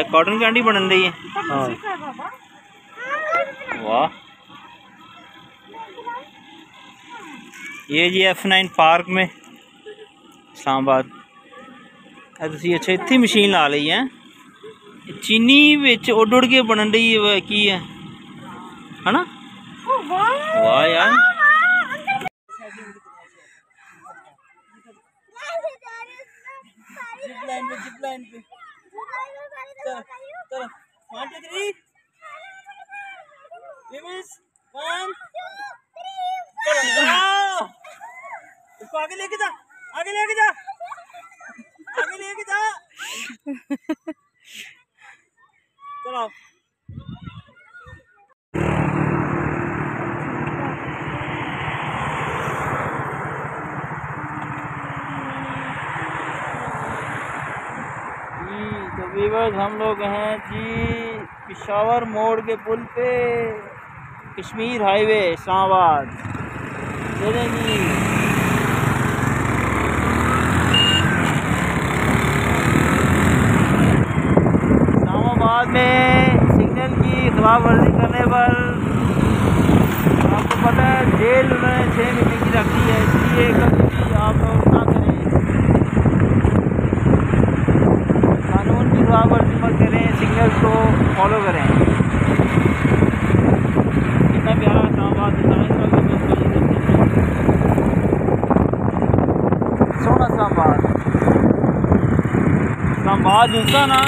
Cotton candy बन रही है। हाँ वाह, ये जी F9 पार्क में इस्लामाबाद तुसी अच्छा इतनी मशीन ला ली है। चीनी विच उड़ उड़ के बन रही है की है ना। वाह यार, इसको आगे लेके जा, आगे लेके जा, आगे लेके जा। चलो जी, तो हम लोग हैं जी पेशावर मोड़ के पुल पे, कश्मीर हाईवे इस्लामाबाद। चलें जी, इस्लामाबाद में सिग्नल की खिलाफ वर्जी करने पर आपको पता है जेल उन्होंने 6 महीने की रखी है, इसलिए कभी आप लोग ना करें, कानून की खिलाफ वर्जी मत करें, सिग्नल को फॉलो करें। कितना प्यारा इस्लामाबाद सोना इस्लामाबाद, इस्लामाबाद जूता ना।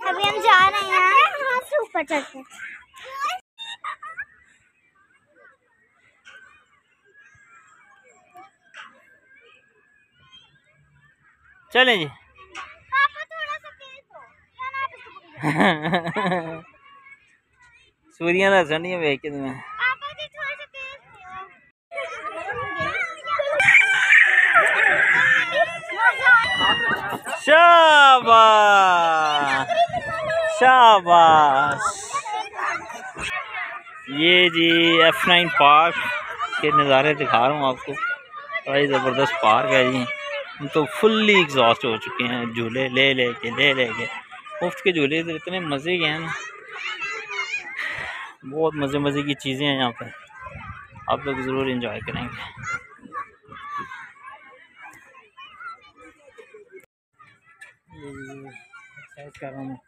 अभी हम जा रहे हैं वहाँ से ऊपर चढ़ते। चले जी। पापा थोड़ा सा तेज हो। सूर्या का सनी वेख के तुम्हें। पापा जी थोड़ा सा तेज हो। शाबाश शाबाश। ये जी F9 पार्क के नज़ारे दिखा रहा हूँ आपको। बड़ा ज़बरदस्त पार्क है जी। हम तो फुल्ली एग्जॉस्ट हो चुके हैं, झूले ले लेके मुफ्त के झूले तो इतने मज़े के हैं ना, बहुत मज़े की चीज़ें हैं यहाँ पे, आप लोग ज़रूर एंजॉय करेंगे। एक्सरसाइज कर रहा हूँ।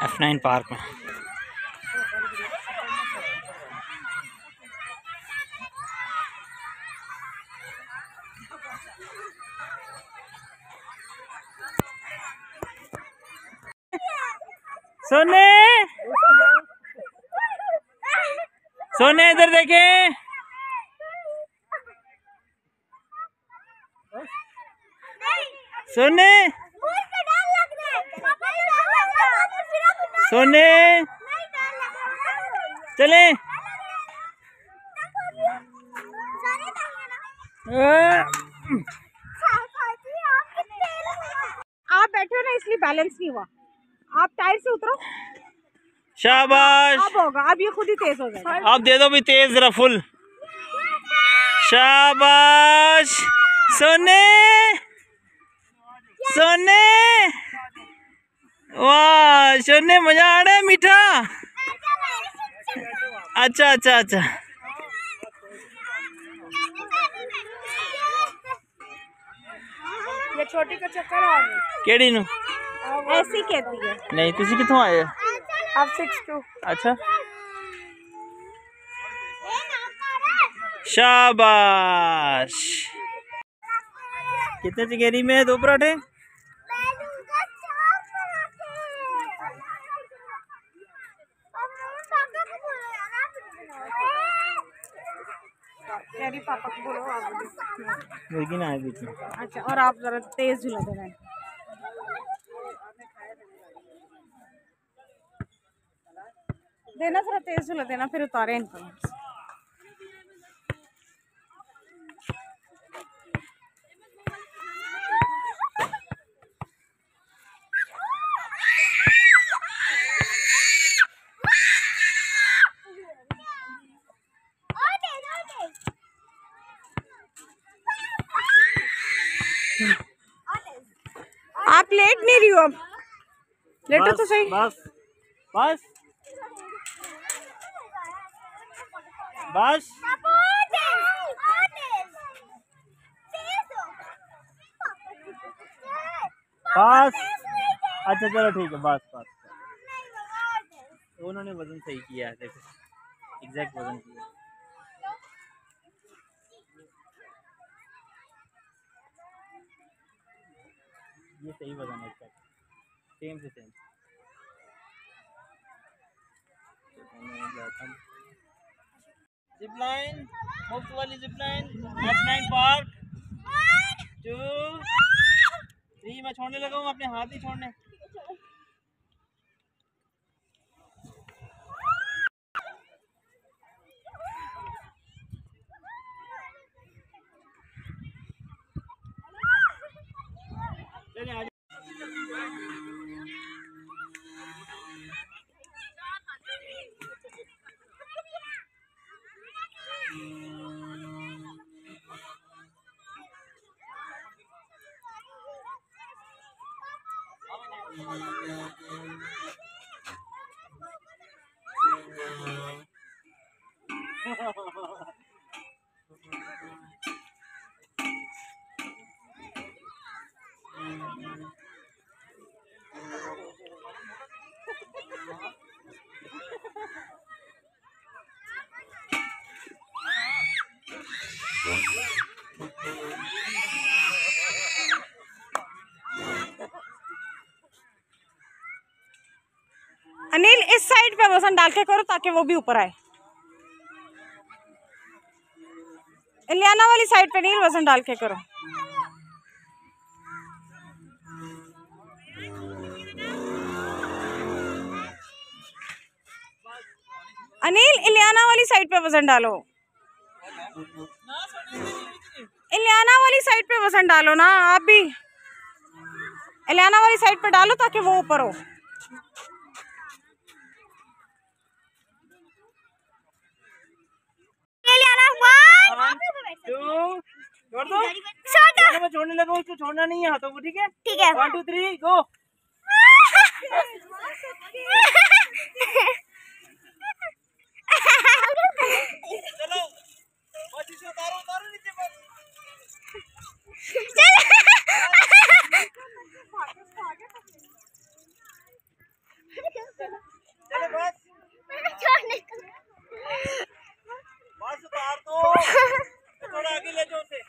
F9 पार्क में सोने सोने इधर देखें। सोने सोने चले। आप बैठे हो ना इसलिए बैलेंस नहीं हुआ, आप टायर से उतरो। शाबाश, अब होगा, अब ये खुद ही तेज हो जाएगा। अब दे दो भी तेज जरा फुल। शाबाश सोने सोने, वाह सोने मजा आ रहा है मीठा। अच्छा अच्छा अच्छा, ये छोटी का चक्कर आ गया। केड़ी नु ऐसी कहती है। नहीं तुसी किथों आए? अब 6-2। अच्छा शाबाश। कितने चिकेरी में 2 पराठे? डैडी पापा को बोलो आप मुर्गी ना है बीच में। अच्छा, और आप जरा तेज झूला देना है। देना थोड़ा तेज झूला देना, फिर उतारे इनको। आप लेट नहीं रही हो अब, लेटो तो सही। बस बस बस बस। अच्छा चलो ठीक है, बस बस। उन्होंने वजन सही किया है, देखो एग्जैक्ट वजन किया। ये सही वजन है, सेम से सेम। जिपलाइन, मुफ्त वाली जिपलाइन, F9 पार्क 2 3। मैं छोड़ने लगा हूँ, अपने हाथ ही छोड़ने। चलिए आगे। अनिल इस साइड पे वजन डाल के करो ताकि वो भी ऊपर आए। इलियाना वाली साइड पे नहीं, वजन डाल के करो। अनिल इलियाना वाली साइड पे वजन डालो, इलियाना वाली साइड पे वजन डालो ना, आप भी इलियाना वाली साइड पे डालो ताकि वो ऊपर हो। मैं छोड़ने लगा हूँ, इसको छोड़ना नहीं है हाथों को, ठीक है? ठीक है। 1 2 3 गो। चलो बस इसको उतारो उतारो नीचे बस। चलो बस बस उतार दो, थोड़ा आगे ले जाओ उसे।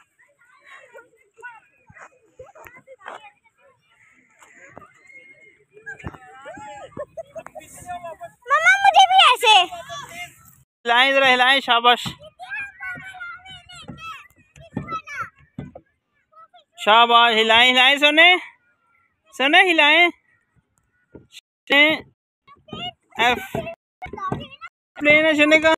मम्मा मुझे भी ऐसे हिलाएं जरा, हिलाएं, शाबाश शाबाश। हिलाएं हिलाएं सोने, सोने हिलाएं। F प्लेन है सोने का।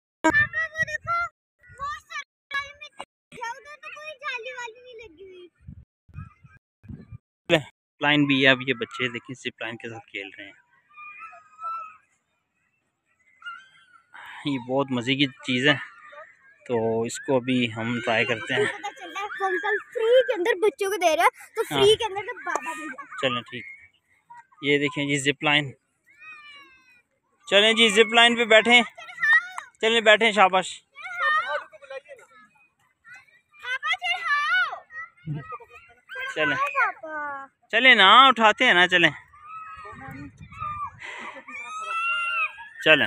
लाइन भी है। अब ये बच्चे देखिए जिप लाइन के साथ खेल रहे हैं। ये बहुत मज़े की चीज़ है, तो इसको अभी हम ट्राई करते हैं। अंकल फ्री के अंदर बच्चों को दे रहा है, तो फ्री के अंदर तो बाबा दे रहा है। चलें ठीक, ये देखें जी जिप लाइन। चलें जी जिप लाइन पे बैठें, चलें बैठें, शाबाश। चलें चलें ना, उठाते हैं ना, चलें चलें।